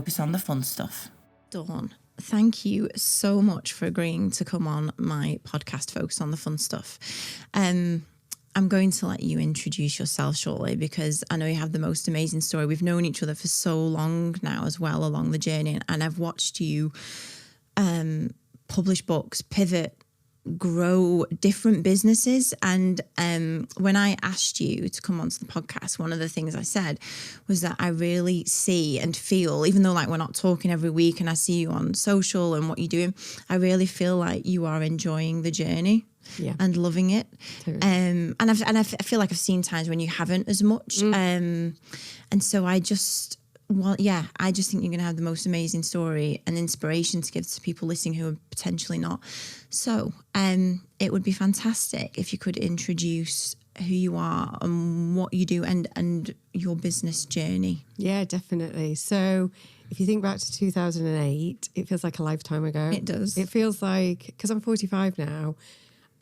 focus on the fun stuff. Dawn, thank you so much for agreeing to come on my podcast, Focus on the Fun Stuff. I'm going to let you introduce yourself shortly because I know you have the most amazing story. We've known each other for so long now as well along the journey, and I've watched you publish books, pivot, grow different businesses. And when I asked you to come onto the podcast, one of the things I said was that I really see and feel, even though like we're not talking every week and I see you on social and what you're doing, I really feel like you are enjoying the journey. Yeah. And loving it. Totally. And I feel like I've seen times when you haven't as much. And so I just think you're going to have the most amazing story and inspiration to give to people listening who are potentially not. So it would be fantastic if you could introduce who you are and what you do and your business journey. Yeah, definitely. So if you think back to 2008, it feels like a lifetime ago. It does. It feels like, because I'm 45 now,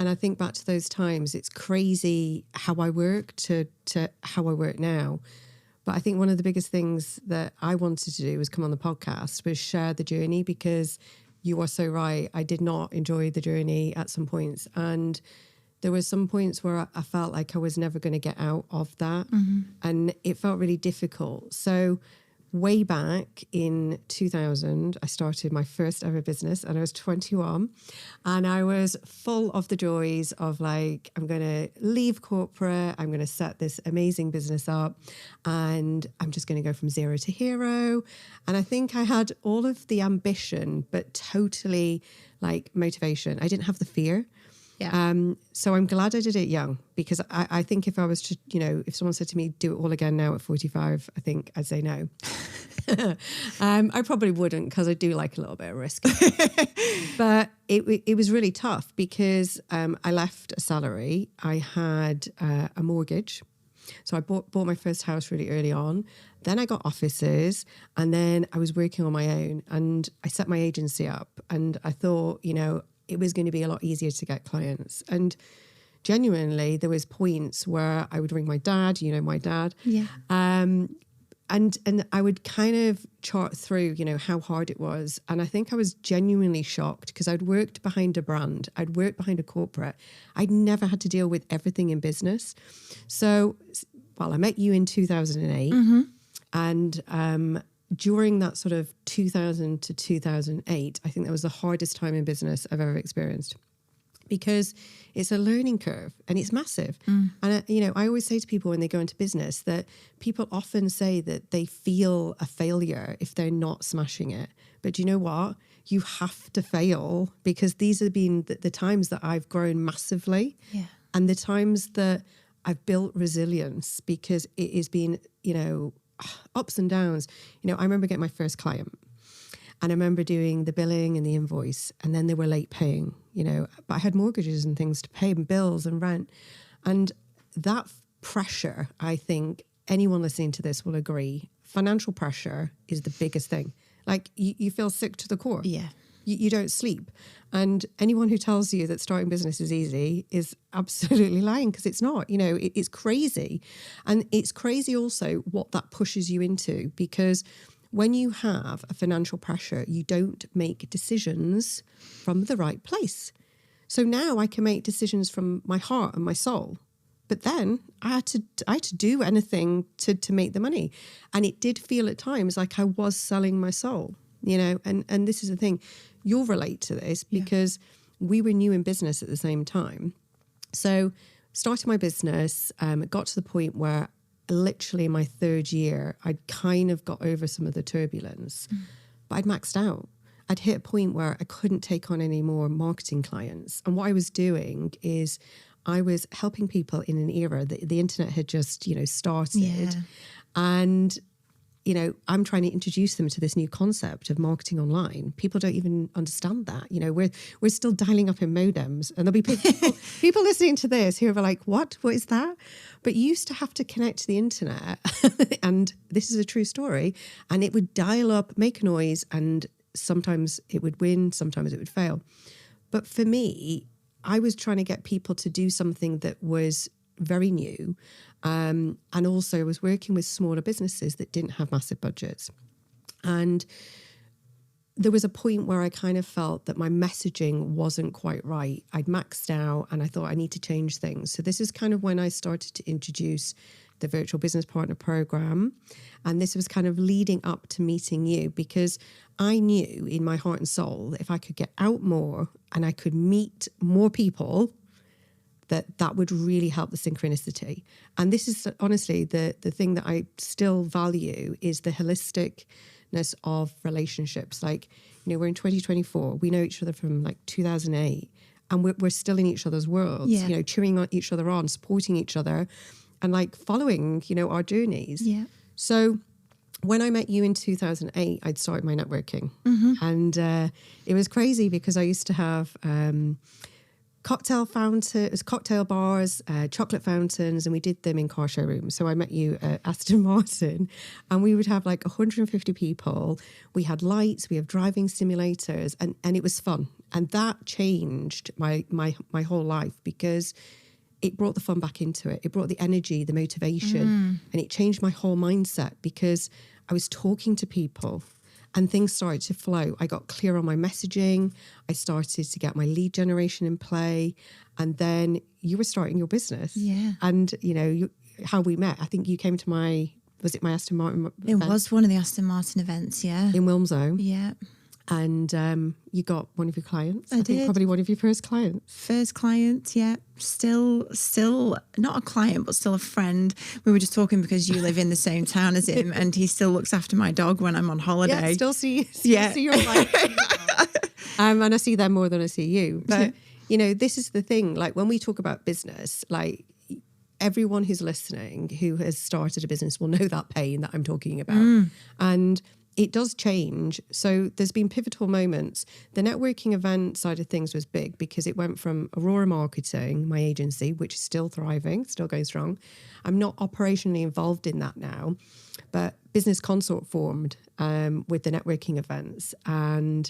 and I think back to those times, it's crazy how I work to how I work now. But I think one of the biggest things that I wanted to do was come on the podcast, was share the journey, because you are so right. I did not enjoy the journey at some points. And there were some points where I felt like I was never going to get out of that. Mm-hmm. And it felt really difficult. So way back in 2000, I started my first ever business and I was 21 and I was full of the joys of like, I'm going to leave corporate. I'm going to set this amazing business up and I'm just going to go from zero to hero. And I think I had all of the ambition, but totally like motivation. I didn't have the fear. Yeah. So I'm glad I did it young, because I think if I was to, if someone said to me, do it all again now at 45, I think I'd say no. I probably wouldn't, because I do like a little bit of risk. But it was really tough because I left a salary. I had a mortgage. So I bought my first house really early on. Then I got offices and then I was working on my own and I set my agency up and I thought, it was going to be a lot easier to get clients. And genuinely, there was points where I would ring my dad, my dad. Yeah. And I would kind of chart through, how hard it was. And I think I was genuinely shocked because I'd worked behind a brand. I'd worked behind a corporate. I'd never had to deal with everything in business. So, I met you in 2008. Mm-hmm. And during that sort of 2000 to 2008, I think that was the hardest time in business I've ever experienced, because it's a learning curve and it's massive. And, I always say to people when they go into business that people often say that they feel a failure if they're not smashing it. But do you know what? You have to fail, because these have been the times that I've grown massively. Yeah. And the times that I've built resilience, because it has been, ups and downs. I remember getting my first client and I remember doing the billing and the invoice, and then they were late paying, but I had mortgages and things to pay and bills and rent. And that pressure, I think anyone listening to this will agree, financial pressure is the biggest thing. Like you feel sick to the core. Yeah. You don't sleep. And anyone who tells you that starting business is easy is absolutely lying, because it's not. It's crazy. And it's crazy also what that pushes you into, because when you have a financial pressure, you don't make decisions from the right place. So now I can make decisions from my heart and my soul. But then I had to do anything to make the money. And it did feel at times like I was selling my soul, and this is the thing. You'll relate to this because we were new in business at the same time. So started my business, it got to the point where literally in my third year, I'd kind of got over some of the turbulence, but I'd maxed out. I'd hit a point where I couldn't take on any more marketing clients. And what I was doing is I was helping people in an era that the internet had just, started. Yeah. And I'm trying to introduce them to this new concept of marketing online. People don't even understand that. We're still dialing up in modems, and there'll be people listening to this who are like, what is that? But you used to have to connect to the internet. And this is a true story. And it would dial up, make a noise, and sometimes it would win, sometimes it would fail. But for me, I was trying to get people to do something that was very new. And also was working with smaller businesses that didn't have massive budgets. And there was a point where I kind of felt that my messaging wasn't quite right. I'd maxed out and I thought I need to change things. So this is kind of when I started to introduce the Virtual Business Partner Program. And this was kind of leading up to meeting you, because I knew in my heart and soul that if I could get out more and I could meet more people, that would really help the synchronicity. And this is honestly the thing that I still value, is the holisticness of relationships. Like, you know, we're in 2024, we know each other from like 2008, and we're still in each other's worlds, you know, cheering on each other on, supporting each other, and like following, you know, our journeys. Yeah. So when I met you in 2008, I'd started my networking. And it was crazy because I used to have cocktail bars, chocolate fountains, and we did them in car showrooms. So I met you at Aston Martin, and we would have like 150 people. We had lights, we have driving simulators, and it was fun. And that changed my whole life, because it brought the fun back into it. It brought the energy, the motivation, and it changed my whole mindset, because I was talking to people and things started to flow. I got clear on my messaging. I started to get my lead generation in play. And then you were starting your business. Yeah. And, you know, how we met, I think you came to was it my Aston Martin event? It was one of the Aston Martin events, yeah. In Wilmslow. Yeah. And you got one of your clients. I think did. Probably one of your first clients. First client, yeah. Still not a client, but still a friend. We were just talking because you live in the same town as him, and he still looks after my dog when I'm on holiday. Yeah, still see your life. And I see them more than I see you. But, you know, this is the thing. Like, when we talk about business, like, everyone who's listening who has started a business will know that pain that I'm talking about. And it does change. So there's been pivotal moments. The networking event side of things was big, because it went from Aurora Marketing, my agency, which is still thriving, still going strong. I'm not operationally involved in that now, but Business Consort formed with the networking events. And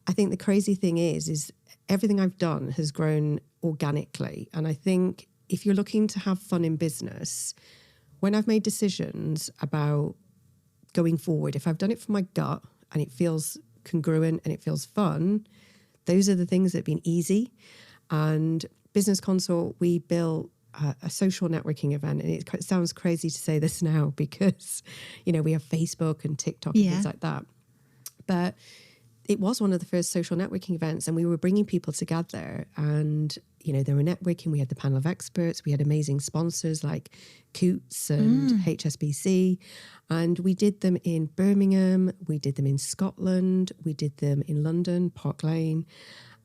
I think the crazy thing is everything I've done has grown organically. And I think if you're looking to have fun in business, when I've made decisions about going forward, if I've done it from my gut and it feels congruent and it feels fun, those are the things that have been easy. And Business Consort, we built a social networking event, and it sounds crazy to say this now because, you know, we have Facebook and TikTok and things like that. But it was one of the first social networking events, and we were bringing people together, and, you know, they were networking. We had the panel of experts. We had amazing sponsors like Coots and HSBC. And we did them in Birmingham. We did them in Scotland. We did them in London, Park Lane.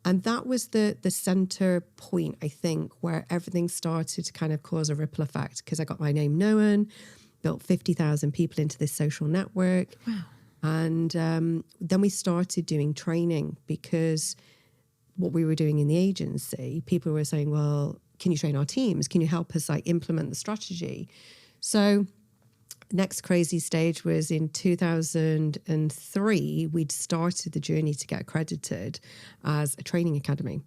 And that was the center point, I think, where everything started to kind of cause a ripple effect, because I got my name known, built 50,000 people into this social network. Wow. And then we started doing training, because what we were doing in the agency, people were saying, well, can you train our teams? Can you help us like implement the strategy? So next crazy stage was in 2003, we'd started the journey to get accredited as a training academy.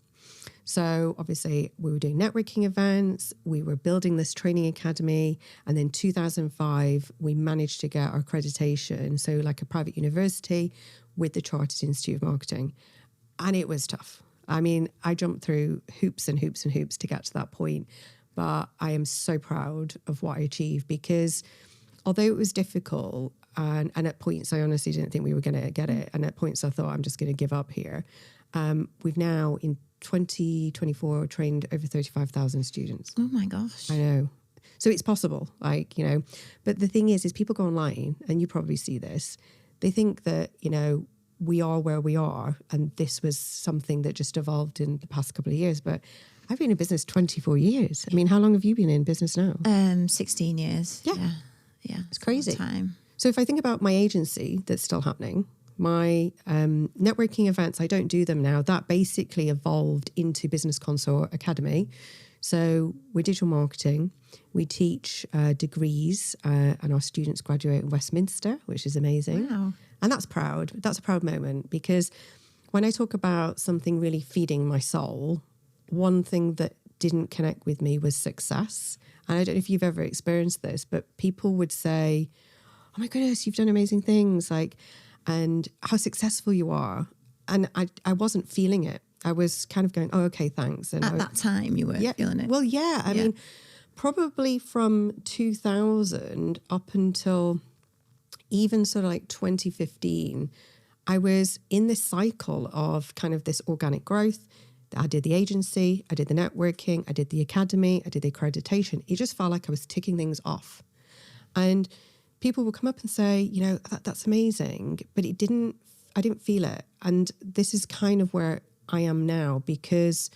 So obviously we were doing networking events, we were building this training academy, and then 2005, we managed to get our accreditation. So like a private university with the Chartered Institute of Marketing. And it was tough. I mean, I jumped through hoops and hoops and hoops to get to that point, but I am so proud of what I achieved, because although it was difficult, and at points I honestly didn't think we were going to get it, and at points I thought I'm just going to give up here, we've now in 2024 trained over 35,000 students. Oh my gosh. I know. So it's possible, like, you know, but the thing is people go online, and you probably see this, they think that, you know, we are where we are, and this was something that just evolved in the past couple of years. But I've been in business 24 years. I mean, how long have you been in business now? 16 years. Yeah. It's crazy. Time. So if I think about my agency that's still happening, my networking events, I don't do them now. That basically evolved into Business Consort Academy. So we're digital marketing. We teach degrees, and our students graduate in Westminster, which is amazing. Wow. And that's proud. That's a proud moment, because when I talk about something really feeding my soul, one thing that didn't connect with me was success. And I don't know if you've ever experienced this, but people would say, oh my goodness, you've done amazing things. Like, and how successful you are. And I wasn't feeling it. I was kind of going, oh, okay, thanks. And At that time you were feeling it? Well, yeah. I mean, probably from 2000 up until even sort of like 2015, I was in this cycle of kind of this organic growth. I did the agency, I did the networking, I did the academy, I did the accreditation. It just felt like I was ticking things off. And people would come up and say, you know, that's amazing, but I didn't feel it. And this is kind of where I am now, because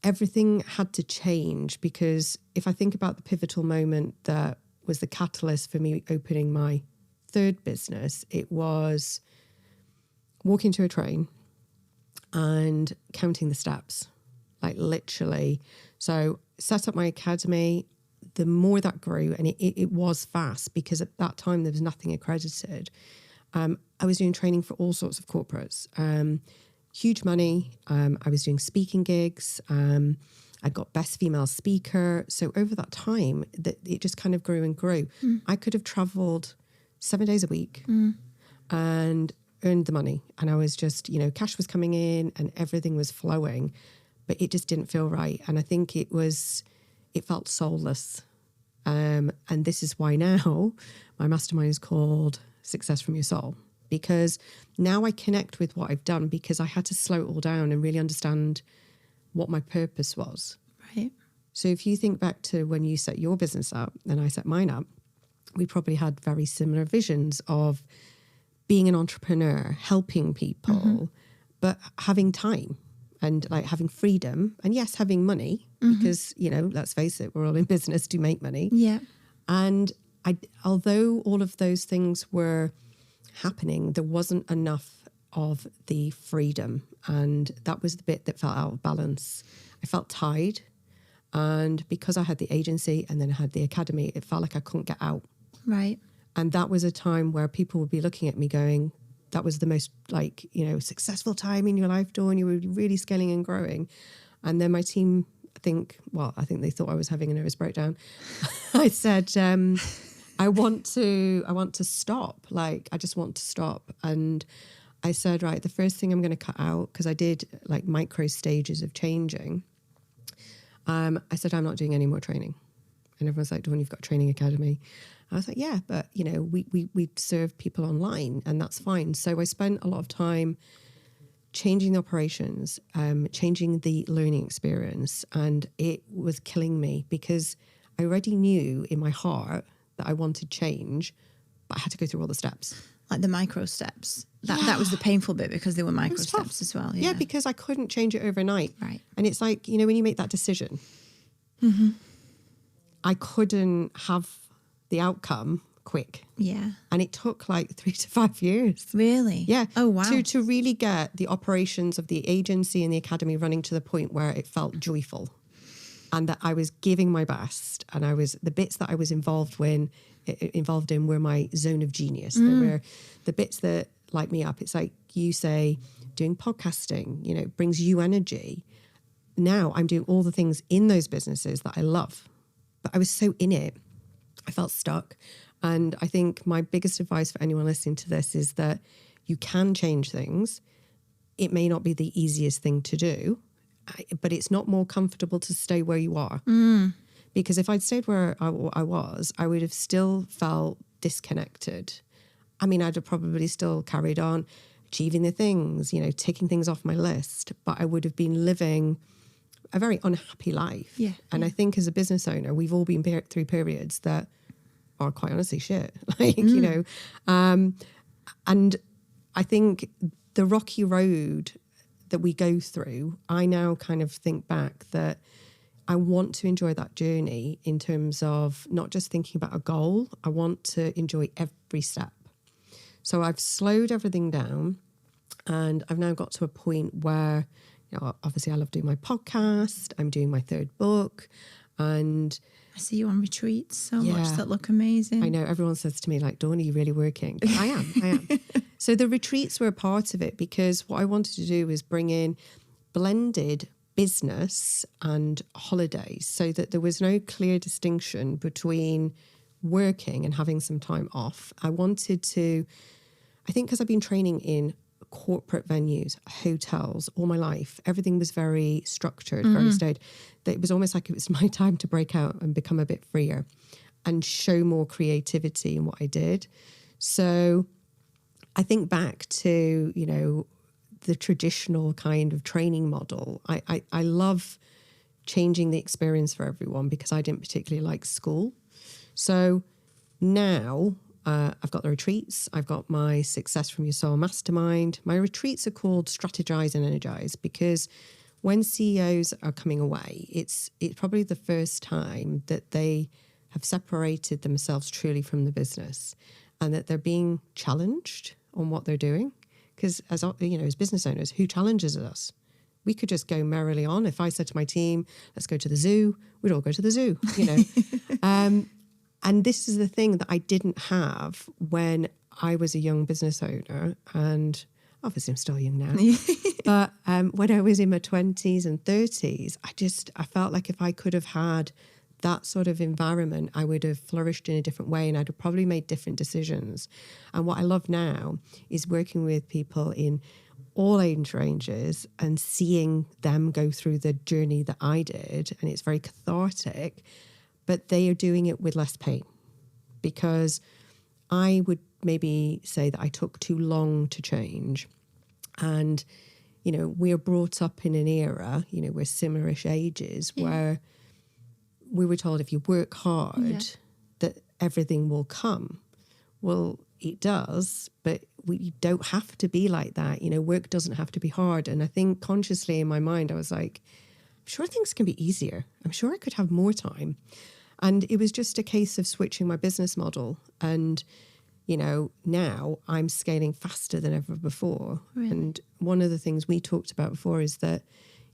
everything had to change. Because if I think about the pivotal moment that was the catalyst for me opening my third business, it was walking to a train and counting the steps, like literally. So set up my academy. The more that grew, and it was fast, because at that time there was nothing accredited. I was doing training for all sorts of corporates, huge money. I was doing speaking gigs. I got best female speaker. So over that time, it just kind of grew and grew. I could have traveled 7 days a week and earned the money. And I was just, you know, cash was coming in and everything was flowing, but it just didn't feel right. And I think it felt soulless. And this is why now my mastermind is called Success from Your Soul, because now I connect with what I've done, because I had to slow it all down and really understand what my purpose was. Right. So if you think back to when you set your business up and I set mine up, we probably had very similar visions of being an entrepreneur, helping people, but having time and like having freedom, and yes, having money, because, you know, let's face it, we're all in business to make money. Yeah. And although all of those things were happening, there wasn't enough of the freedom. And that was the bit that felt out of balance. I felt tied. And because I had the agency and then I had the academy, it felt like I couldn't get out. Right. And that was a time where people would be looking at me going, that was the most, like, you know, successful time in your life, Dawn. You were really scaling and growing. And then my team, I think they thought I was having a nervous breakdown. I said, I want to stop. Like, I just want to stop. And I said, right, the first thing I'm going to cut out, because I did like micro stages of changing. I said, I'm not doing any more training. And everyone's like, Dawn, you've got a training academy. I was like, yeah, but, you know, we serve people online and that's fine. So I spent a lot of time changing the operations, changing the learning experience. And it was killing me, because I already knew in my heart that I wanted change, but I had to go through all the steps. Like the micro steps. That was the painful bit, because they were micro steps as well. Yeah, because I couldn't change it overnight. Right. And it's like, you know, when you make that decision, I couldn't have the outcome quick. Yeah. And it took like 3 to 5 years. Really? Yeah. Oh, wow. To really get the operations of the agency and the academy running to the point where it felt joyful, and that I was giving my best, and the bits that I was involved in were my zone of genius. They were the bits that light me up. It's like you say, doing podcasting, you know, brings you energy. Now I'm doing all the things in those businesses that I love, but I was so in it, I felt stuck. And I think my biggest advice for anyone listening to this is that you can change things. It may not be the easiest thing to do, but it's not more comfortable to stay where you are. Because if I'd stayed where I was, I would have still felt disconnected. I mean, I'd have probably still carried on achieving the things, you know, taking things off my list, but I would have been living a very unhappy life. Yeah. And I think as a business owner, we've all been through periods that are quite honestly shit. Like, you know, and I think the rocky road that we go through, I now kind of think back that I want to enjoy that journey in terms of not just thinking about a goal. I want to enjoy every step. So I've slowed everything down, and I've now got to a point where, you know, obviously I love doing my podcast. I'm doing my third book, and I see you on retreats so much that look amazing. I know, everyone says to me, like, Dawn, are you really working? I am. So the retreats were a part of it, because what I wanted to do was bring in blended business and holidays, so that there was no clear distinction between working and having some time off. I wanted to I think because I've been training in corporate venues, hotels all my life, everything was very structured, very staid, that it was almost like it was my time to break out and become a bit freer and show more creativity in what I did. So I think back to, you know, the traditional kind of training model. I love changing the experience for everyone because I didn't particularly like school. So now I've got the retreats. I've got my Success from Your Soul mastermind. My retreats are called Strategize and Energize because when CEOs are coming away, it's probably the first time that they have separated themselves truly from the business and that they're being challenged on what they're doing. Because as you know, as business owners, who challenges us? We could just go merrily on. If I said to my team, let's go to the zoo, we'd all go to the zoo, you know. And this is the thing that I didn't have when I was a young business owner. And obviously I'm still young now. But when I was in my 20s and 30s, I felt like if I could have had that sort of environment, I would have flourished in a different way and I'd have probably made different decisions. And what I love now is working with people in all age ranges and seeing them go through the journey that I did. And it's very cathartic, but they are doing it with less pain because I would maybe say that I took too long to change. And, you know, we are brought up in an era, you know, we're similar-ish ages where we were told if you work hard, that everything will come. Well, it does, but we don't have to be like that. You know, work doesn't have to be hard. And I think consciously in my mind, I was like, I'm sure things can be easier. I'm sure I could have more time. And it was just a case of switching my business model. And, you know, now I'm scaling faster than ever before. Really? And one of the things we talked about before is that,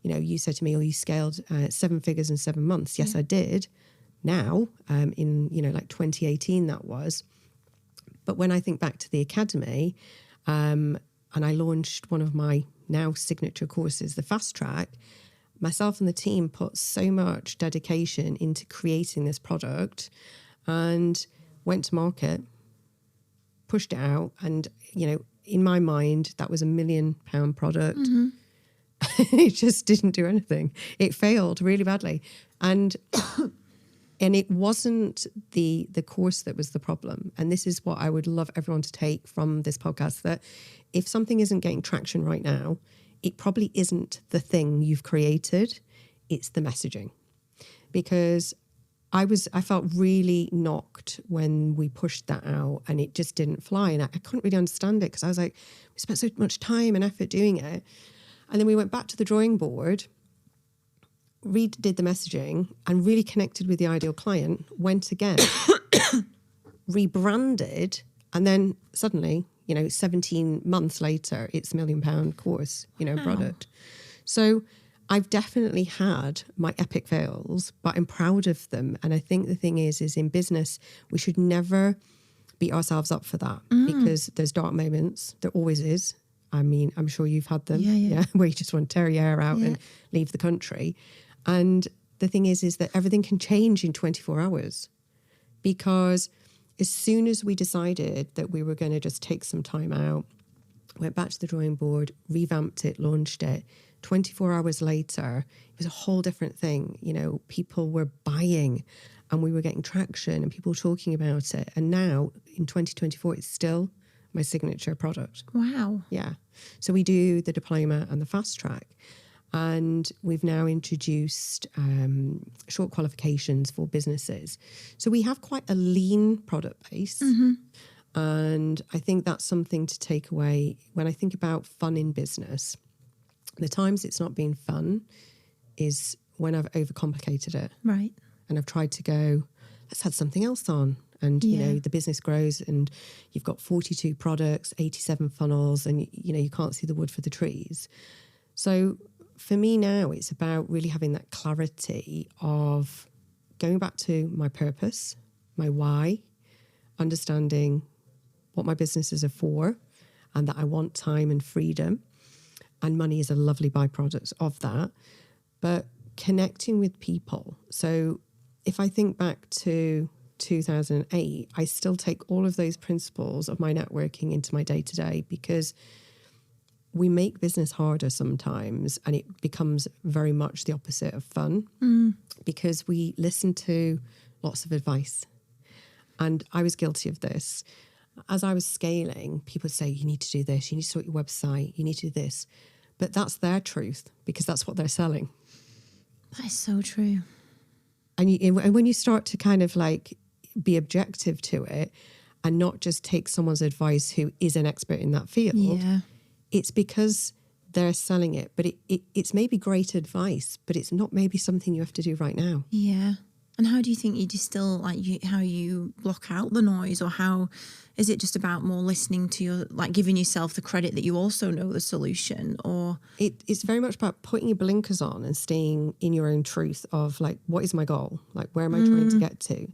you know, you said to me, oh, you scaled 7 figures in 7 months. Yes, I did. Now, in, you know, like 2018 that was. But when I think back to the academy, and I launched one of my now signature courses, the Fast Track, myself and the team put so much dedication into creating this product and went to market, pushed it out. And, you know, in my mind, that was £1 million product. It just didn't do anything. It failed really badly. And it wasn't the course that was the problem. And this is what I would love everyone to take from this podcast, that if something isn't getting traction right now, it probably isn't the thing you've created, it's the messaging. Because I felt really knocked when we pushed that out and it just didn't fly. And I couldn't really understand it because I was like, we spent so much time and effort doing it. And then we went back to the drawing board, redid the messaging and really connected with the ideal client, went again, rebranded, and then suddenly, you know, 17 months later, it's £1 million course, you know, product. So I've definitely had my epic fails, but I'm proud of them. And I think the thing is in business, we should never beat ourselves up for that because there's dark moments. There always is. I mean, I'm sure you've had them, where you just want to tear your hair out and leave the country. And the thing is that everything can change in 24 hours because as soon as we decided that we were going to just take some time out, went back to the drawing board, revamped it, launched it, 24 hours later, it was a whole different thing. You know, people were buying and we were getting traction and people were talking about it. And now in 2024, it's still my signature product. Wow. Yeah. So we do the diploma and the fast track. And we've now introduced short qualifications for businesses. So we have quite a lean product base. And I think that's something to take away. When I think about fun in business, the times it's not been fun is when I've overcomplicated it. Right. And I've tried to go, let's add something else on. And, you know, the business grows and you've got 42 products, 87 funnels, and, you know, you can't see the wood for the trees. So for me now, it's about really having that clarity of going back to my purpose, my why, understanding what my businesses are for, and that I want time and freedom. And money is a lovely byproduct of that. But connecting with people. So if I think back to 2008, I still take all of those principles of my networking into my day-to-day, because we make business harder sometimes, and it becomes very much the opposite of fun because we listen to lots of advice. And I was guilty of this. As I was scaling, people would say, you need to do this, you need to sort your website, you need to do this. But that's their truth, because that's what they're selling. That is so true. And when you start to kind of like be objective to it and not just take someone's advice who is an expert in that field, it's because they're selling it. But it's maybe great advice, but it's not maybe something you have to do right now. Yeah. And how do you think you distill, like, how you block out the noise, or how is it just about more listening to your, like, giving yourself the credit that you also know the solution? Or it's very much about putting your blinkers on and staying in your own truth of, like, what is my goal? Like, where am I trying to get to?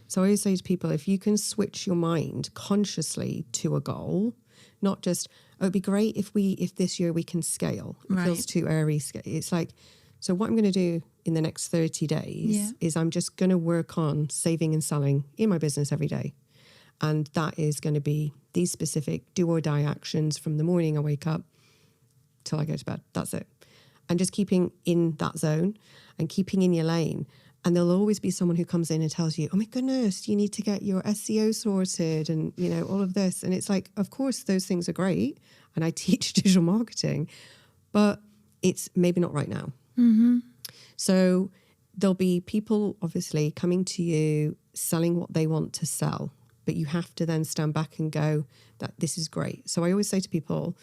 So I always say to people, if you can switch your mind consciously to a goal, not just, oh, it'd be great if this year we can scale. It feels too airy. It's like, so what I'm going to do in the next 30 days is I'm just going to work on saving and selling in my business every day. And that is going to be these specific do or die actions from the morning I wake up till I go to bed. That's it. And just keeping in that zone and keeping in your lane. And there'll always be someone who comes in and tells you, oh my goodness, you need to get your SEO sorted and, you know, all of this. And it's like, of course, those things are great. And I teach digital marketing, but it's maybe not right now. So there'll be people obviously coming to you selling what they want to sell, but you have to then stand back and go, that this is great. So I always say to people,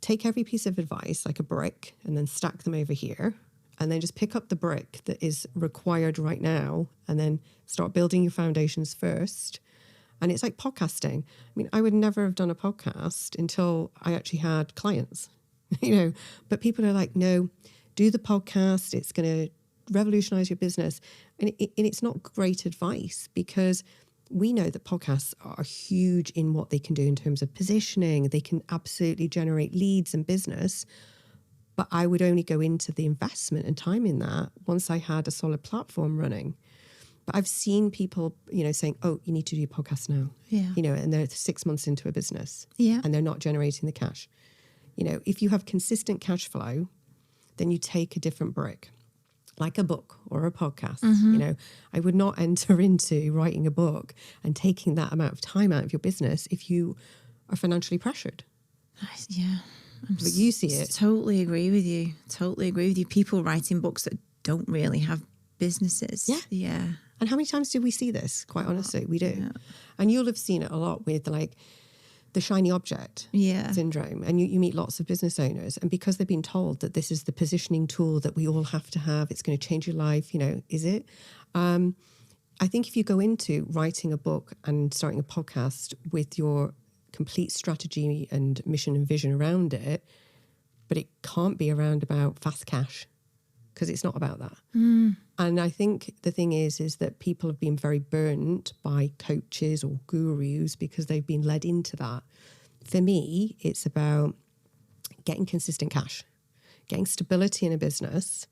take every piece of advice like a brick and then stack them over here, and then just pick up the brick that is required right now and then start building your foundations first. And it's like podcasting. I mean, I would never have done a podcast until I actually had clients, you know, but people are like, no, do the podcast. It's going to revolutionize your business. And it's not great advice, because we know that podcasts are huge in what they can do in terms of positioning. They can absolutely generate leads and business. But I would only go into the investment and time in that once I had a solid platform running. But I've seen people, you know, saying, oh, you need to do your podcast now. Yeah. You know, and they're 6 months into a business. Yeah. And they're not generating the cash. You know, if you have consistent cash flow, then you take a different brick, like a book or a podcast. You know, I would not enter into writing a book and taking that amount of time out of your business if you are financially pressured. Yeah. But you see it. Totally agree with you. Totally agree with you. People writing books that don't really have businesses. Yeah. Yeah. And how many times do we see this? Quite honestly, we do. Yeah. And you'll have seen it a lot with, like, the shiny object syndrome. And you meet lots of business owners, and because they've been told that this is the positioning tool that we all have to have, it's going to change your life, you know, is it? I think if you go into writing a book and starting a podcast with your complete strategy and mission and vision around it, but it can't be around about fast cash, because it's not about that. And I think the thing is that people have been very burnt by coaches or gurus because they've been led into that. For me, it's about getting consistent cash, getting stability in a business,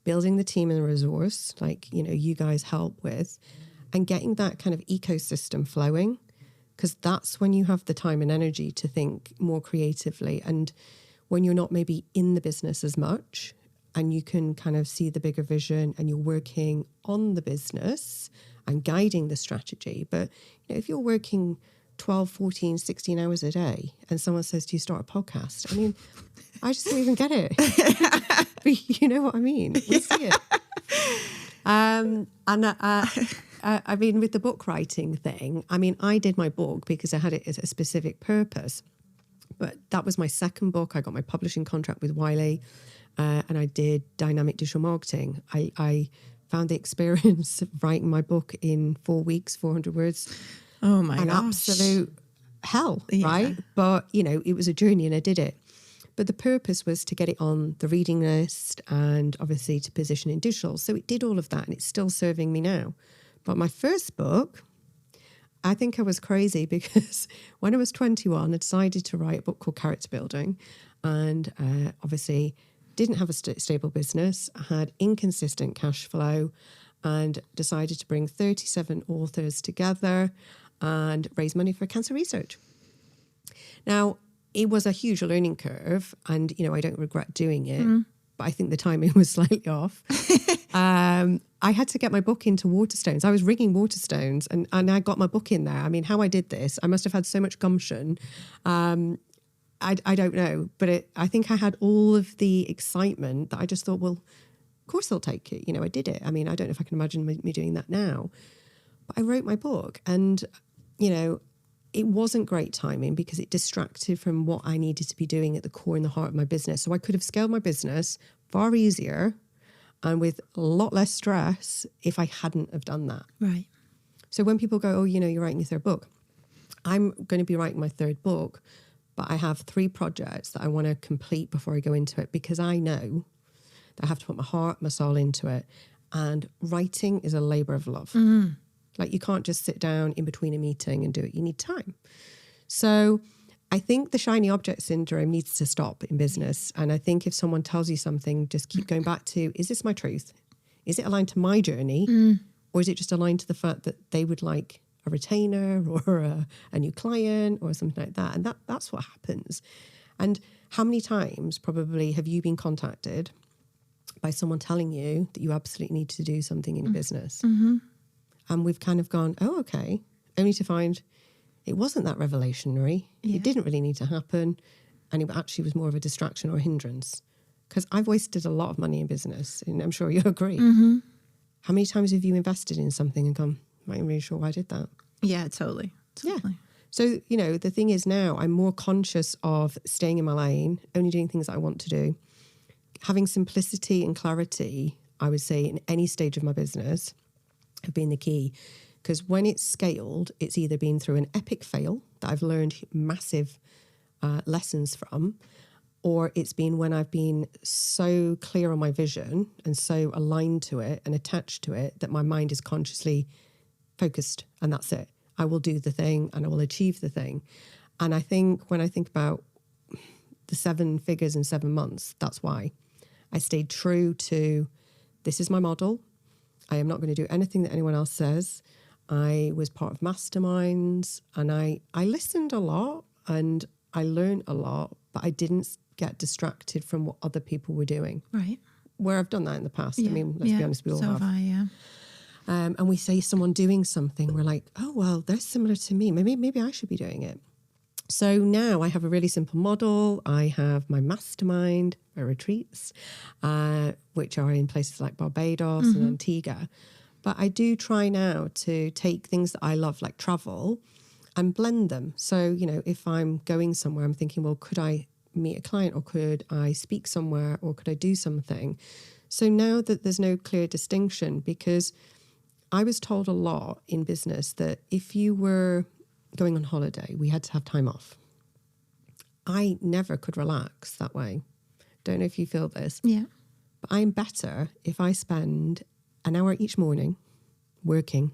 building the team and the resource, like, you know, you guys help with, and getting that kind of ecosystem flowing, because that's when you have the time and energy to think more creatively, and when you're not maybe in the business as much, and you can kind of see the bigger vision, and you're working on the business and guiding the strategy. But, you know, if you're working 12, 14, 16 hours a day and someone says, do you start a podcast? I mean, I just don't even get it. But you know what I mean? We see it. I mean, with the book writing thing, I mean, I did my book because I had it as a specific purpose. But that was my second book. I got my publishing contract with Wiley. And I did dynamic digital marketing. I found the experience of writing my book in 4 weeks, 400 words. Oh my gosh. An absolute hell, right? But, you know, it was a journey and I did it. But the purpose was to get it on the reading list and obviously to position in digital. So it did all of that, and it's still serving me now. But my first book, I think I was crazy because when I was 21, I decided to write a book called Character Building. And obviously didn't have a stable business. I had inconsistent cash flow. and decided to bring 37 authors together and raise money for cancer research. Now, it was a huge learning curve, and, you know, I don't regret doing it, but I think the timing was slightly off. I had to get my book into Waterstones. I was rigging Waterstones, and I got my book in there. I mean, how I did this, I must have had so much gumption. I don't know, but I think I had all of the excitement that I just thought, well, of course they'll take it. You know, I did it. I mean, I don't know if I can imagine me doing that now. But I wrote my book, and, you know, it wasn't great timing because it distracted from what I needed to be doing at the core and the heart of my business. So I could have scaled my business far easier and with a lot less stress if I hadn't have done that. Right. So when people go, oh, you know, you're writing your third book, I'm going to be writing my third book, but I have 3 projects that I want to complete before I go into it, because I know that I have to put my heart, my soul into it. And writing is a labor of love. Like, you can't just sit down in between a meeting and do it. You need time. So I think the shiny object syndrome needs to stop in business. And I think if someone tells you something, just keep going back to, is this my truth? Is it aligned to my journey? Or is it just aligned to the fact that they would like a retainer or a new client or something like that? And that's what happens. And how many times probably have you been contacted by someone telling you that you absolutely need to do something in your business? And we've kind of gone, oh, okay, only to find it wasn't that revelationary. Yeah. It didn't really need to happen. And it actually was more of a distraction or a hindrance. Because I've wasted a lot of money in business, and I'm sure you agree. How many times have you invested in something and gone, I'm not even really sure why I did that? Yeah, totally. Yeah. So, you know, the thing is now I'm more conscious of staying in my lane, only doing things that I want to do. Having simplicity and clarity, I would say, in any stage of my business have been the key. Because when it's scaled, it's either been through an epic fail that I've learned massive lessons from, or it's been when I've been so clear on my vision and so aligned to it and attached to it that my mind is consciously focused, and that's it. I will do the thing and I will achieve the thing. And I think when I think about the 7 figures in 7 months, that's why I stayed true to, this is my model. I am not going to do anything that anyone else says. I was part of masterminds, and I listened a lot and I learned a lot, but I didn't get distracted from what other people were doing. Right. Where I've done that in the past. I mean, let's be honest, we all have. So have I, yeah. And we see someone doing something, we're like, oh, well, they're similar to me. Maybe I should be doing it. So now I have a really simple model. I have my mastermind, my retreats, which are in places like Barbados and Antigua. But I do try now to take things that I love, like travel, and blend them. So, you know, if I'm going somewhere, I'm thinking, well, could I meet a client, or could I speak somewhere, or could I do something? So now that there's no clear distinction, because I was told a lot in business that if you were going on holiday, we had to have time off. I never could relax that way. Don't know if you feel this. Yeah. But I'm better if I spend an hour each morning working.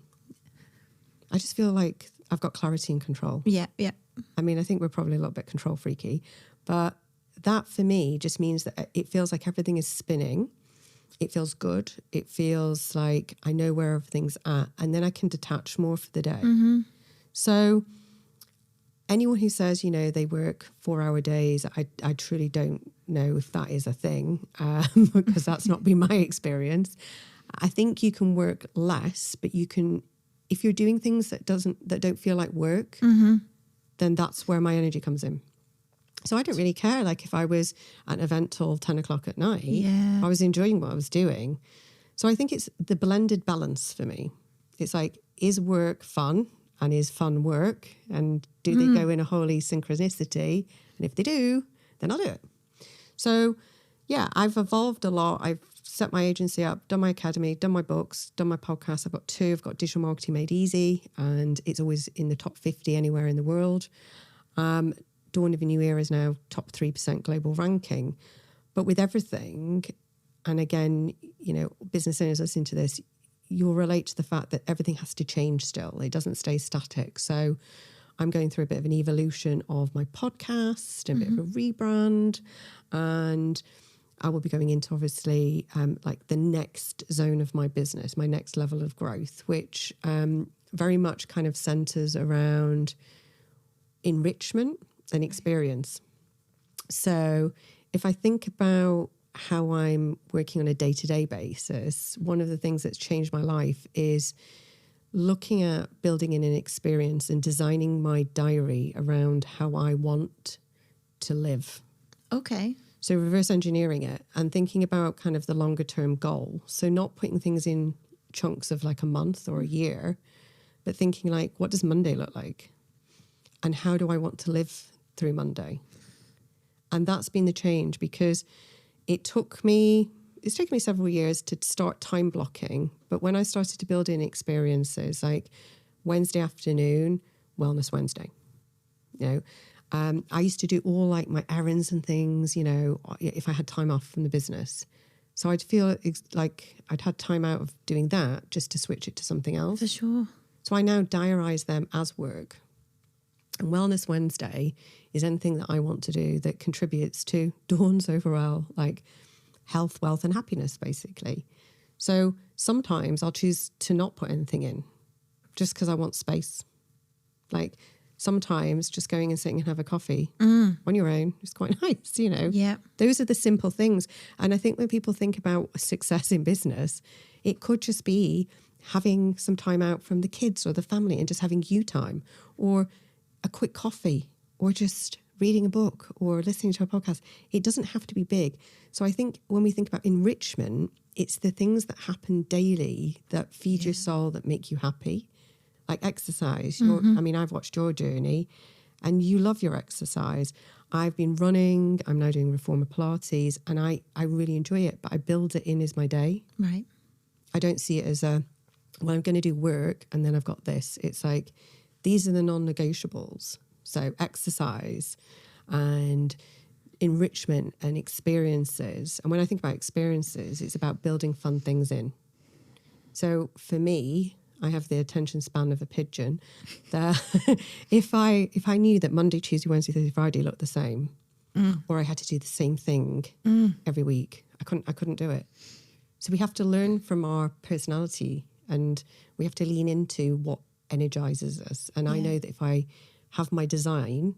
I just feel like I've got clarity and control. Yeah, yeah. I mean, I think we're probably a little bit control freaky, but that for me just means that it feels like everything is spinning. It feels good. It feels like I know where everything's at, and then I can detach more for the day. So anyone who says, you know, they work 4-hour days, I truly don't know if that is a thing, because that's not been my experience. I think you can work less, but you can, if you're doing things that don't feel like work, then that's where my energy comes in. So I don't really care, like if I was at an event till 10 o'clock at night, I was enjoying what I was doing. So I think it's the blended balance for me. It's like, is work fun, and is fun work? And do they go in a holy synchronicity? And if they do, then I'll do it. So yeah, I've evolved a lot. I've set my agency up, done my academy, done my books, done my podcast. I've got 2. I've got Digital Marketing Made Easy, and it's always in the top 50 anywhere in the world. Dawn of a New Era is now top 3% global ranking. But with everything, and again, you know, business owners listening to this, you'll relate to the fact that everything has to change still. It doesn't stay static. So I'm going through a bit of an evolution of my podcast, a bit of a rebrand. And I will be going into obviously like the next zone of my business, my next level of growth, which very much kind of centers around enrichment and experience. So if I think about how I'm working on a day-to-day basis, one of the things that's changed my life is looking at building in an experience and designing my diary around how I want to live. Okay. So reverse engineering it and thinking about kind of the longer term goal. So not putting things in chunks of like a month or a year, but thinking like, what does Monday look like? And how do I want to live through Monday? And that's been the change, because it's taken me several years to start time blocking. But when I started to build in experiences like Wednesday afternoon, Wellness Wednesday, I used to do all like my errands and things, if I had time off from the business. So I'd feel like I'd had time out of doing that just to switch it to something else. For sure. So I now diarise them as work. And Wellness Wednesday is anything that I want to do that contributes to Dawn's overall like health, wealth and happiness, basically. So sometimes I'll choose to not put anything in just because I want space. Like sometimes just going and sitting and have a coffee on your own is quite nice, Yeah. Those are the simple things. And I think when people think about success in business, it could just be having some time out from the kids or the family and just having you time, or a quick coffee, or just reading a book or listening to a podcast. It doesn't have to be big. So I think when we think about enrichment, it's the things that happen daily that feed your soul, that make you happy. Like exercise. I've watched your journey and you love your exercise. I've been running, I'm now doing reformer Pilates, and I really enjoy it, but I build it in as my day. Right. I don't see it as I'm going to do work and then I've got this. It's like, these are the non-negotiables. So exercise and enrichment and experiences. And when I think about experiences, it's about building fun things in. So for me, I have the attention span of a pigeon. That if I knew that Monday, Tuesday, Wednesday, Thursday, Friday looked the same, or I had to do the same thing every week, I couldn't do it. So we have to learn from our personality, and we have to lean into what energizes us. And I know that if I have my design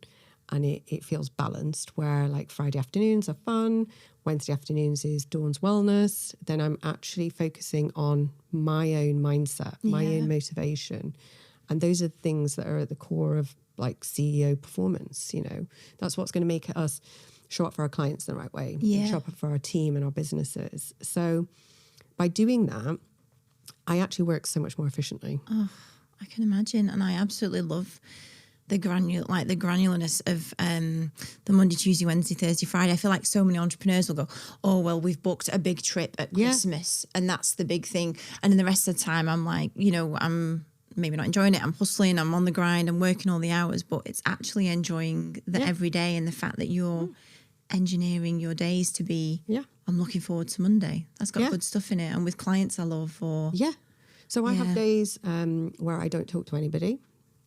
and it feels balanced, where like Friday afternoons are fun, Wednesday afternoons is Dawn's wellness, then I'm actually focusing on my own mindset, my own motivation. And those are the things that are at the core of like CEO performance. That's what's going to make us show up for our clients in the right way, and show up for our team and our businesses. So by doing that, I actually work so much more efficiently. Oh, I can imagine. And I absolutely love the granularness of the Monday, Tuesday, Wednesday, Thursday, Friday. I feel like so many entrepreneurs will go, oh, well, we've booked a big trip at Christmas and that's the big thing. And then the rest of the time I'm like, I'm maybe not enjoying it. I'm hustling, I'm on the grind, I'm working all the hours, but it's actually enjoying the everyday, and the fact that you're engineering your days to be, I'm looking forward to Monday. That's got good stuff in it. And with clients I love, So I have days where I don't talk to anybody,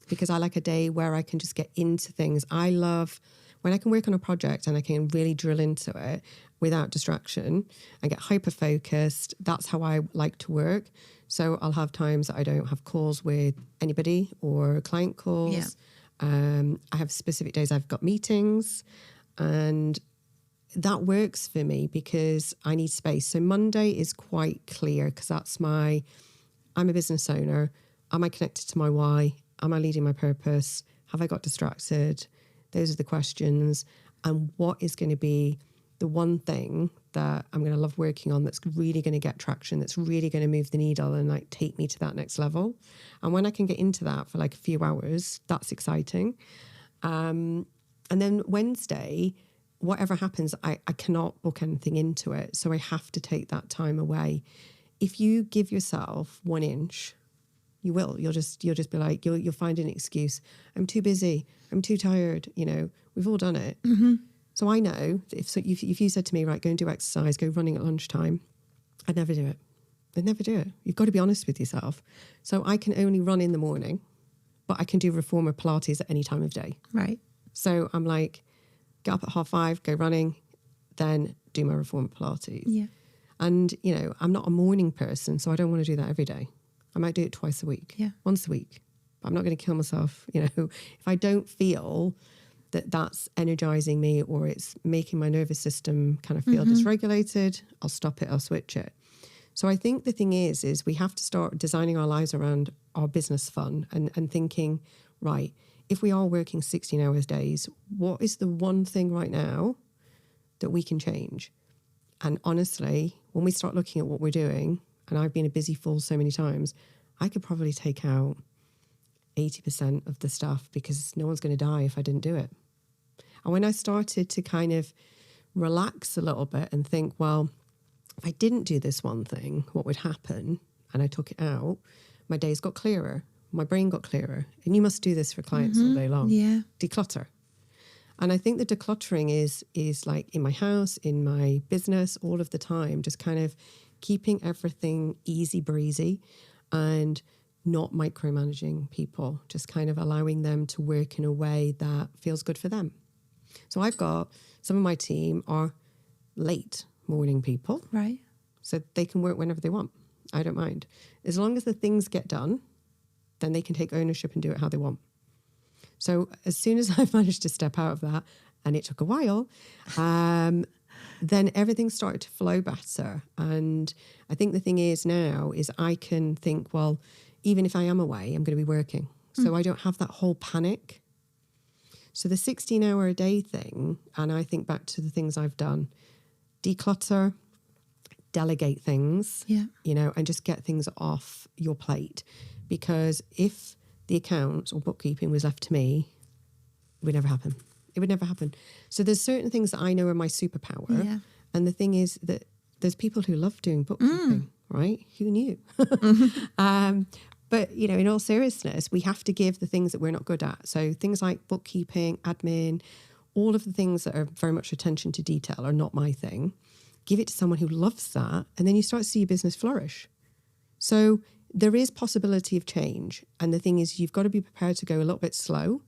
because I like a day where I can just get into things. I love when I can work on a project and I can really drill into it without distraction and get hyper-focused. That's how I like to work. So I'll have times that I don't have calls with anybody or client calls. I have specific days I've got meetings, and that works for me because I need space. So Monday is quite clear, because I'm a business owner. Am I connected to my why? Am I leading my purpose? Have I got distracted? Those are the questions. And what is going to be the one thing that I'm going to love working on that's really going to get traction, that's really going to move the needle and like take me to that next level? And when I can get into that for like a few hours, that's exciting. And then Wednesday, whatever happens, I cannot book anything into it. So I have to take that time away. If you give yourself 1 inch, you will. You'll just be like, you'll find an excuse. I'm too busy. I'm too tired. We've all done it. Mm-hmm. So I know that if you said to me, right, go and do exercise, go running at lunchtime, I'd never do it. I'd never do it. You've got to be honest with yourself. So I can only run in the morning, but I can do reformer Pilates at any time of day. Right. So I'm like, get up at 5:30, go running, then do my reformer Pilates. Yeah. And, you know, I'm not a morning person, so I don't want to do that every day. I might do it twice a week, once a week. But I'm not going to kill myself, you know. If I don't feel that that's energizing me or it's making my nervous system kind of feel dysregulated, I'll stop it, I'll switch it. So I think the thing is we have to start designing our lives around our business fun and thinking, right, if we are working 16 hours days, what is the one thing right now that we can change? And honestly, when we start looking at what we're doing, and I've been a busy fool so many times, I could probably take out 80% of the stuff because no one's going to die if I didn't do it. And when I started to kind of relax a little bit and think, well, if I didn't do this one thing, what would happen? And I took it out, my days got clearer, my brain got clearer. And you must do this for clients all day long. Yeah. Declutter. And I think the decluttering is like in my house, in my business, all of the time, just kind of keeping everything easy breezy and not micromanaging people, just kind of allowing them to work in a way that feels good for them. So I've got some of my team are late morning people. Right. So they can work whenever they want. I don't mind. As long as the things get done, then they can take ownership and do it how they want. So as soon as I've managed to step out of that, and it took a while, then everything started to flow better. And I think the thing is now is I can think, well, even if I am away, I'm going to be working. So I don't have that whole panic. So the 16-hour-a-day thing, and I think back to the things I've done, declutter, delegate things, you know, and just get things off your plate. Because if the accounts or bookkeeping was left to me, it would never happen. It would never happen. So there's certain things that I know are my superpower. Yeah. And the thing is that there's people who love doing bookkeeping, right? Who knew? But, you know, in all seriousness, we have to give the things that we're not good at. So things like bookkeeping, admin, all of the things that are very much attention to detail are not my thing. Give it to someone who loves that, and then you start to see your business flourish. So there is possibility of change. And the thing is, you've got to be prepared to go a little bit slow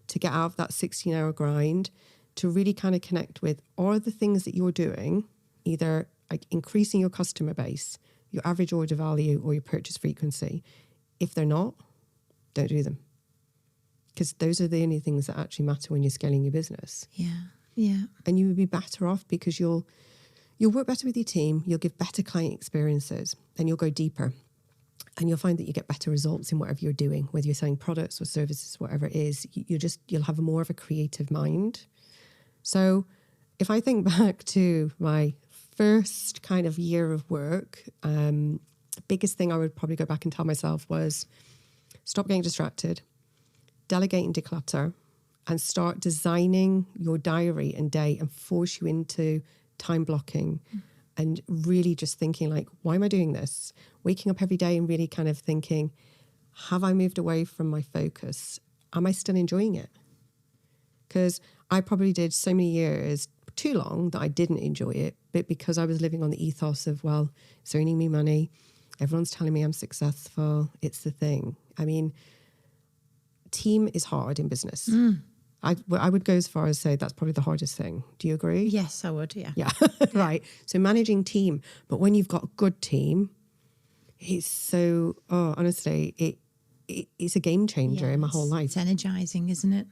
to get out of that 16-hour grind, to really kind of connect with, are the things that you're doing either like increasing your customer base, your average order value, or your purchase frequency? If they're not, don't do them. Because those are the only things that actually matter when you're scaling your business. Yeah. And you will be better off because you'll work better with your team, you'll give better client experiences, and you'll go deeper. And you'll find that you get better results in whatever you're doing, whether you're selling products or services, whatever it is. You'll have more of a creative mind. So if I think back to my first kind of year of work, the biggest thing I would probably go back and tell myself was stop getting distracted, delegate and declutter, and start designing your diary and day and force you into time blocking and really just thinking like, why am I doing this? Waking up every day and really kind of thinking, have I moved away from my focus? Am I still enjoying it? Because I probably did so many years too long that I didn't enjoy it, but because I was living on the ethos of, well, it's earning me money, everyone's telling me I'm successful, it's the thing. I mean, team is hard in business. I would go as far as say that's probably the hardest thing. Do you agree? Yes, I would, yeah. Yeah, right. So managing team, but when you've got a good team, it's so, honestly, it's a game changer in my whole life. It's energizing, isn't it?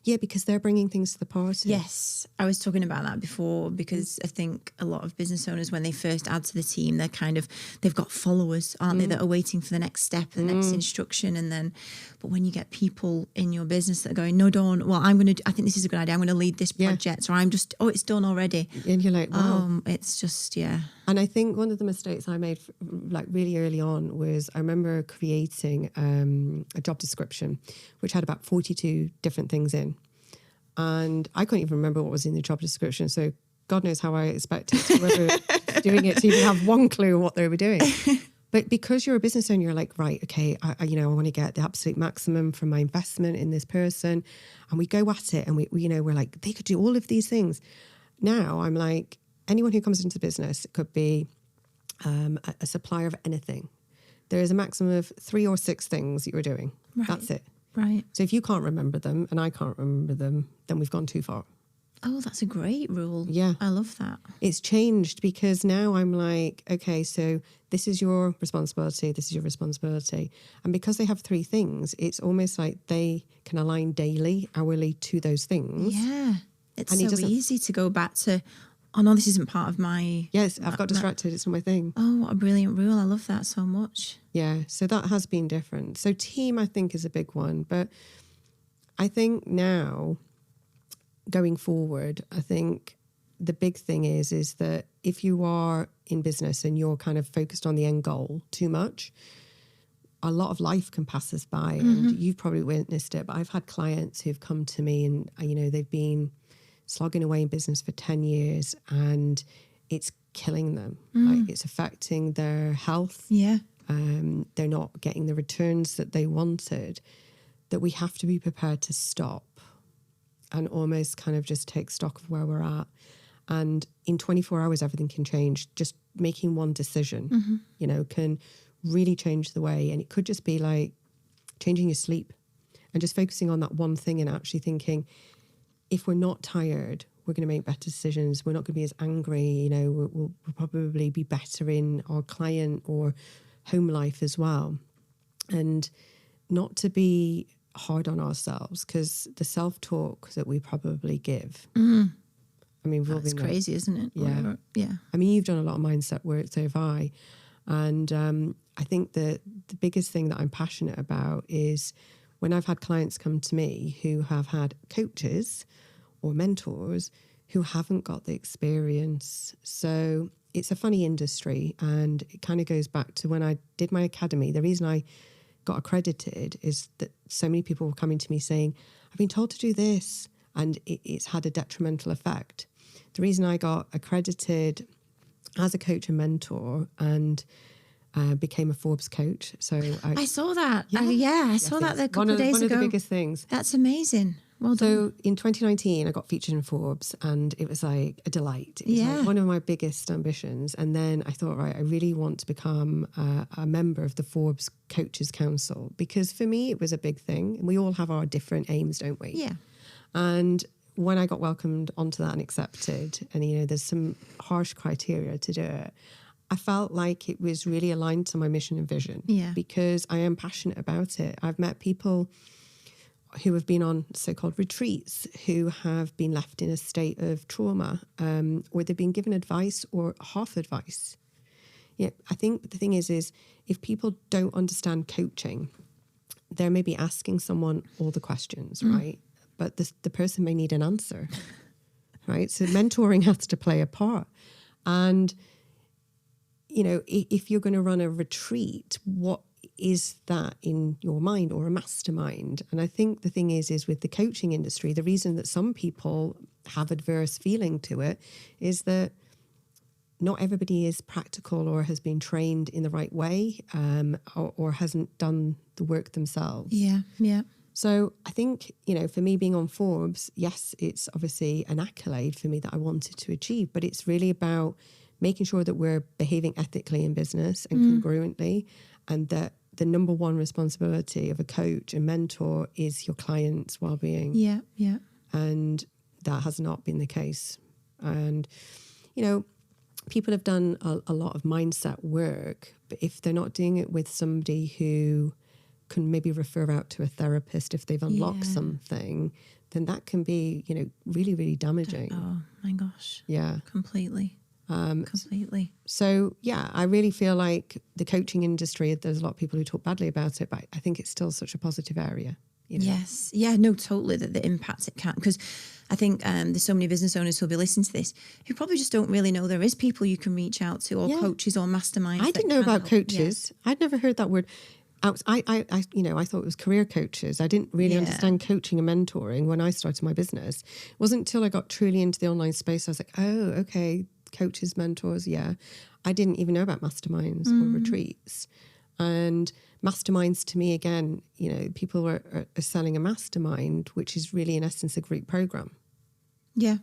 Yeah, because they're bringing things to the party. Yes, I was talking about that before because I think a lot of business owners, when they first add to the team, they've got followers, aren't they, that are waiting for the next step, the next instruction. But when you get people in your business that are going, no, Dawn, well, I think this is a good idea. I'm going to lead this project. Or I'm just, it's done already. And you're like, wow. It's just, yeah. And I think one of the mistakes I made like really early on was I remember creating a job description, which had about 42 different things in. And I couldn't even remember what was in the job description. So God knows how I expected whoever was doing it to even have one clue what they were doing. But because you're a business owner, you're like, right, okay, I want to get the absolute maximum from my investment in this person. And we go at it and we're like, they could do all of these things. Now I'm like, anyone who comes into business, it could be a supplier of anything. There is a maximum of 3 or 6 things that you're doing. Right. That's it. Right. So if you can't remember them and I can't remember them, then we've gone too far. Oh, that's a great rule. Yeah. I love that. It's changed because now I'm like, okay, so this is your responsibility, this is your responsibility. And because they have 3 things, it's almost like they can align daily, hourly to those things. Yeah. It's And it so doesn't- easy to go back to, oh no, this isn't part of my... Yes, I've got distracted, it's not my thing. Oh, what a brilliant rule. I love that so much. Yeah, so that has been different. So team, I think, is a big one. But I think now, going forward, I think the big thing is that if you are in business and you're kind of focused on the end goal too much, a lot of life can pass us by. And you've probably witnessed it, but I've had clients who've come to me and, you know, they've been slogging away in business for 10 years and it's killing them. Like, it's affecting their health. Yeah. They're not getting the returns that they wanted, that we have to be prepared to stop and almost kind of just take stock of where we're at. And in 24 hours, everything can change. Just making one decision, you know, can really change the way. And it could just be like changing your sleep and just focusing on that one thing and actually thinking, if we're not tired, we're going to make better decisions. We're not going to be as angry, you know, we'll probably be better in our client or home life as well. And not to be hard on ourselves, because the self-talk that we probably give, I mean, we've all That's been there. crazy, isn't it? Yeah. Yeah. I mean, you've done a lot of mindset work, so have I. And I think that the biggest thing that I'm passionate about is when I've had clients come to me who have had coaches or mentors who haven't got the experience. So it's a funny industry, and it kind of goes back to when I did my academy. The reason I got accredited is that so many people were coming to me saying, I've been told to do this, and it's had a detrimental effect. The reason I got accredited as a coach and mentor and became a Forbes coach. So I saw that. Yeah. I saw that a couple of days one ago. of the biggest things. That's amazing. Well done. So in 2019, I got featured in Forbes, and it was like a delight. It was like one of my biggest ambitions. And then I thought, right, I really want to become a member of the Forbes Coaches Council, because for me, it was a big thing. We all have our different aims, don't we? Yeah. And when I got welcomed onto that and accepted, and, you know, there's some harsh criteria to do it, I felt like it was really aligned to my mission and vision. Yeah. Because I am passionate about it. I've met people who have been on so-called retreats, who have been left in a state of trauma, or they've been given advice or half advice. Yeah, I think the thing is if people don't understand coaching, they're maybe asking someone all the questions, right? But the person may need an answer, right? So mentoring has to play a part. And, you know, if you're going to run a retreat, what is that in your mind, or a mastermind? And I think the thing is with the coaching industry, the reason that some people have adverse feeling to it is that not everybody is practical or has been trained in the right way, or hasn't done the work themselves. Yeah. Yeah. So I think, you know, for me being on Forbes, yes, it's obviously an accolade for me that I wanted to achieve, but it's really about making sure that we're behaving ethically in business and congruently, and that the number one responsibility of a coach and mentor is your client's well-being. Yeah. Yeah. And that has not been the case. And, you know, people have done a lot of mindset work, but if they're not doing it with somebody who can maybe refer out to a therapist if they've unlocked something, then that can be, you know, really, really damaging. Oh my gosh. Yeah. Completely. Completely. So, yeah, I really feel like the coaching industry, there's a lot of people who talk badly about it, but I think it's still such a positive area. You know? Yes. Yeah, no, totally. The impact it can. Because I think there's so many business owners who'll be listening to this who probably just don't really know there is people you can reach out to, or coaches or masterminds. I didn't know about help. coaches. Yeah. I'd never heard that word. I you know, I thought it was career coaches. I didn't really understand coaching and mentoring when I started my business. It wasn't until I got truly into the online space I was like, oh, okay, coaches, mentors, yeah. I didn't even know about masterminds or retreats. And masterminds to me, again, you know, people are selling a mastermind, which is really in essence a group program. Yeah.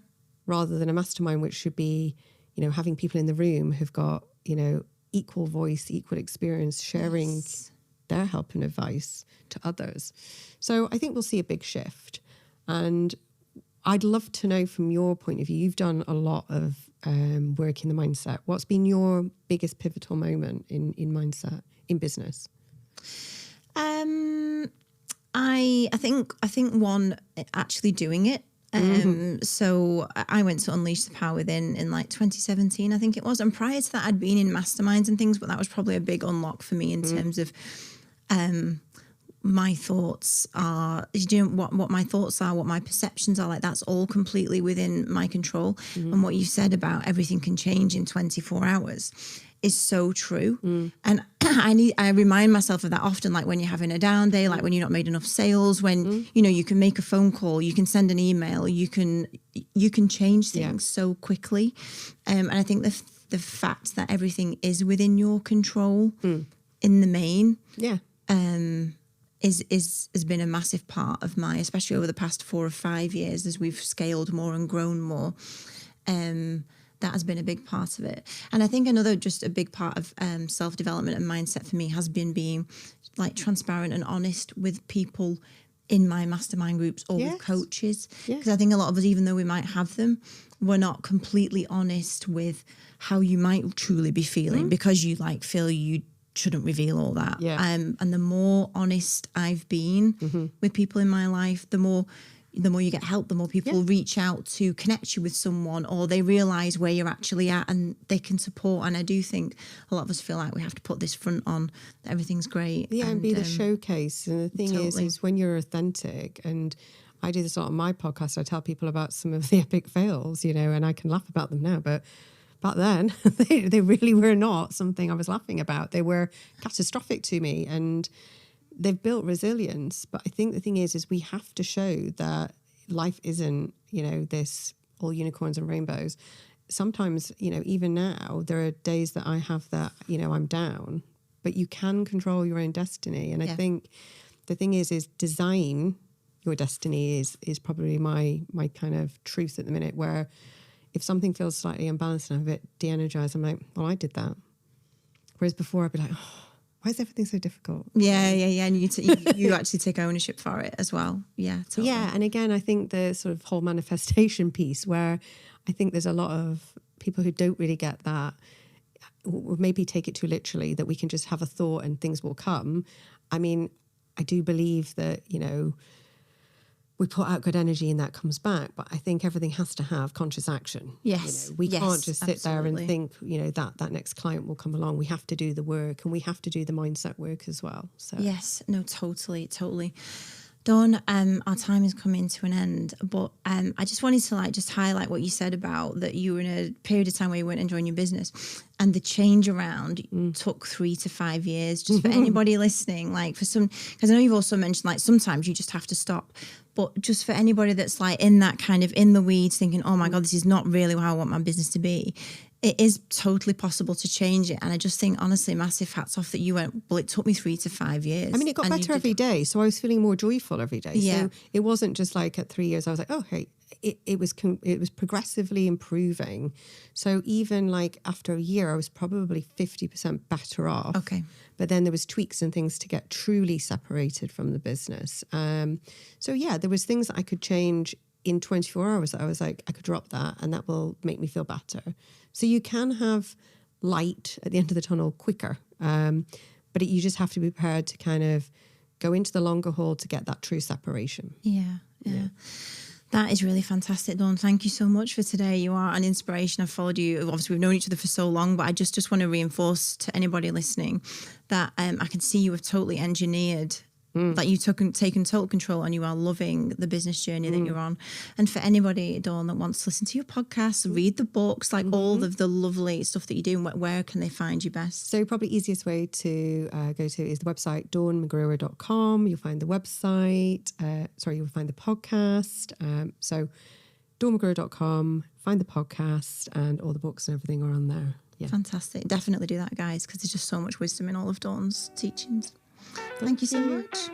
Rather than a mastermind, which should be, you know, having people in the room who've got, you know, equal voice, equal experience, sharing their help and advice to others. So I think we'll see a big shift. And I'd love to know from your point of view, you've done a lot of work in the mindset. What's been your biggest pivotal moment in mindset, in business? I think one, actually doing it. So I went to Unleash the Power Within in like 2017, I think it was. And prior to that, I'd been in masterminds and things, but that was probably a big unlock for me in terms of my thoughts are, what my thoughts are, what my perceptions are, like that's all completely within my control. And what you said about everything can change in 24 hours is so true. And I remind myself of that often, like when you're having a down day, like when you're not made enough sales, when, you know, you can make a phone call, you can send an email, you can change things so quickly. And I think the fact that everything is within your control in the main, has been a massive part of my, especially over the past 4 or 5 years as we've scaled more and grown more. That has been a big part of it. And I think another just a big part of self-development and mindset for me has been being like transparent and honest with people in my mastermind groups or with coaches. Because I think a lot of us, even though we might have them, we're not completely honest with how you might truly be feeling because you like feel you shouldn't reveal all that. And the more honest I've been with people in my life, the more you get help, the more people reach out to connect you with someone, or they realize where you're actually at and they can support. And I do think a lot of us feel like we have to put this front on that everything's great. And be the showcase. And the thing is when you're authentic, and I do this a lot on my podcast, I tell people about some of the epic fails, you know, and I can laugh about them now, but back then they really were not something I was laughing about. They were catastrophic to me, and they've built resilience. But I think the thing is we have to show that life isn't, you know, this all unicorns and rainbows. Sometimes, you know, even now there are days that I have that, you know, I'm down, but you can control your own destiny. And I think the thing is design your destiny is probably my kind of truth at the minute, where if something feels slightly unbalanced and I'm a bit de-energized, I'm like, well, I did that. Whereas before I'd be like, oh, why is everything so difficult? Yeah. And you actually take ownership for it as well. Yeah, totally. Yeah, and again, I think the sort of whole manifestation piece, where I think there's a lot of people who don't really get that, or maybe take it too literally, that we can just have a thought and things will come. I mean, I do believe that, you know, we put out good energy and that comes back, but I think everything has to have conscious action. Yes. You know, we can't just sit there and think, you know, that next client will come along. We have to do the work, and we have to do the mindset work as well. So yes, no, totally. Dawn, our time is coming to an end, but I just wanted to just highlight what you said about that you were in a period of time where you weren't enjoying your business, and the change around took 3 to 5 years. Just for anybody listening, like for some, because I know you've also mentioned like sometimes you just have to stop. But just for anybody that's like in that kind of in the weeds thinking, oh my God, this is not really how I want my business to be. It is totally possible to change it. And I just think, honestly, massive hats off that you went, well, it took me 3 to 5 years. I mean, it got better every day. So I was feeling more joyful every day. Yeah. So it wasn't just like at 3 years, I was like, oh, hey, it was progressively improving. So even like after a year, I was probably 50% better off. Okay. But then there was tweaks and things to get truly separated from the business. So yeah, there was things that I could change in 24 hours that I was like, I could drop that and that will make me feel better. So you can have light at the end of the tunnel quicker. But you just have to be prepared to kind of go into the longer haul to get that true separation. Yeah. That is really fantastic, Dawn. Thank you so much for today. You are an inspiration. I've followed you. Obviously, we've known each other for so long, but I just want to reinforce to anybody listening that I can see you have totally engineered, that you've taken total control, and you are loving the business journey that you're on. And for anybody, Dawn, that wants to listen to your podcast, read the books, like all of the lovely stuff that you do, where can they find you best? So probably easiest way to go to is the website, dawnmcgruer.com. You'll find the website. You'll find the podcast. So dawnmcgruer.com, find the podcast, and all the books and everything are on there. Yeah. Fantastic. Definitely do that, guys, because there's just so much wisdom in all of Dawn's teachings. Thank you so much.